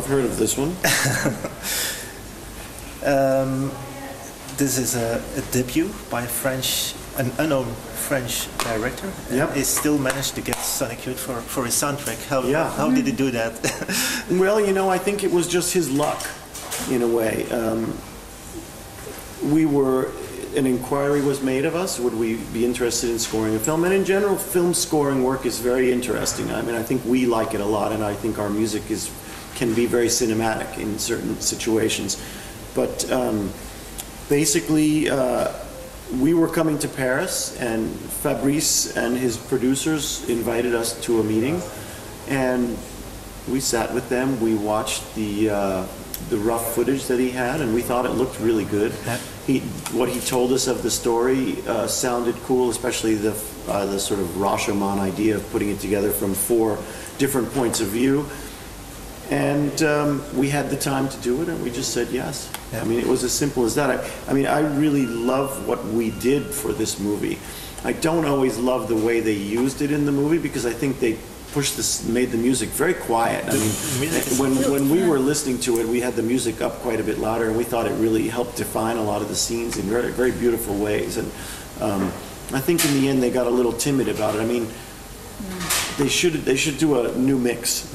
I've heard of this one. This is a debut by an unknown French director. Yep. He still managed to get Sonic Youth for his soundtrack. How did he do that? Well, you know, I think it was just his luck, in a way. An inquiry was made of us, would we be interested in scoring a film? And in general, film scoring work is very interesting. I mean, I think we like it a lot, and I think our music can be very cinematic in certain situations. But basically, we were coming to Paris, and Fabrice and his producers invited us to a meeting, and we sat with them. We watched the rough footage that he had, and we thought it looked really good. What he told us of the story sounded cool, especially the sort of Rashomon idea of putting it together from 4 different points of view. And we had the time to do it, and we just said yes. Yeah. I mean, it was as simple as that. I mean, I really love what we did for this movie. I don't always love the way they used it in the movie, because I think they made the music very quiet. I mean, when we were listening to it, we had the music up quite a bit louder, and we thought it really helped define a lot of the scenes in very, very beautiful ways. And I think in the end they got a little timid about it. I mean, they should do a new mix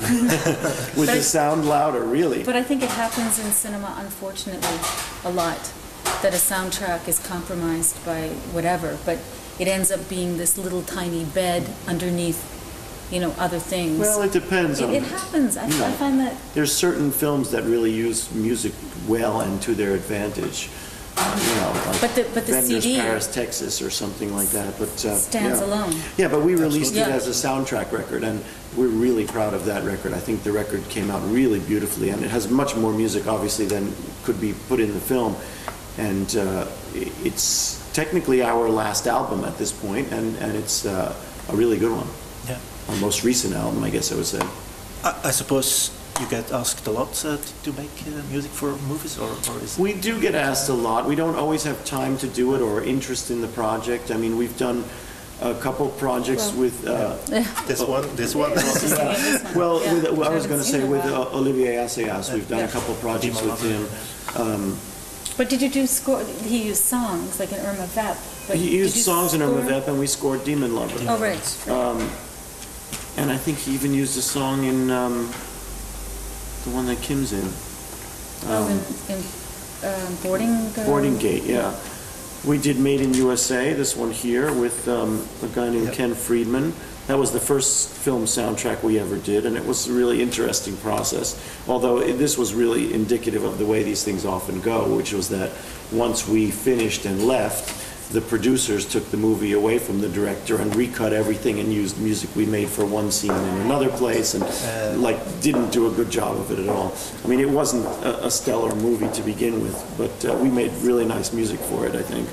with the sound louder, really. But I think it happens in cinema, unfortunately, a lot, that a soundtrack is compromised by whatever, but it ends up being this little tiny bed underneath, you know, other things. Well, it depends. It happens. I find that there's certain films that really use music well and to their advantage. You know, like but the Vendors, CD Paris, Texas, or something like that. But stands alone. Yeah, but we released it as a soundtrack record, and we're really proud of that record. I think the record came out really beautifully, and it has much more music, obviously, than could be put in the film. And it's technically our last album at this point, and it's a really good one. Yeah. Our most recent album, I guess I would say. I suppose you get asked a lot to make music for movies, or is it? We do get asked a lot. We don't always have time to do it or interest in the project. I mean, we've done a couple projects with... This one? Well, I was going to say with Olivier Assayas, we've done a couple projects with him. But did you do score? He used songs, like in Irma Vep. He used songs in Irma Vep, and we scored Demon Lover. Oh, right. And I think he even used a song in the one that Kim's in. Boarding Gate, yeah. We did Made in USA, this one here, with a guy named Ken Friedman. That was the first film soundtrack we ever did, and it was a really interesting process. Although this was really indicative of the way these things often go, which was that once we finished and left, the producers took the movie away from the director and recut everything and used music we made for one scene in another place, and didn't do a good job of it at all. I mean, it wasn't a stellar movie to begin with, but we made really nice music for it, I think.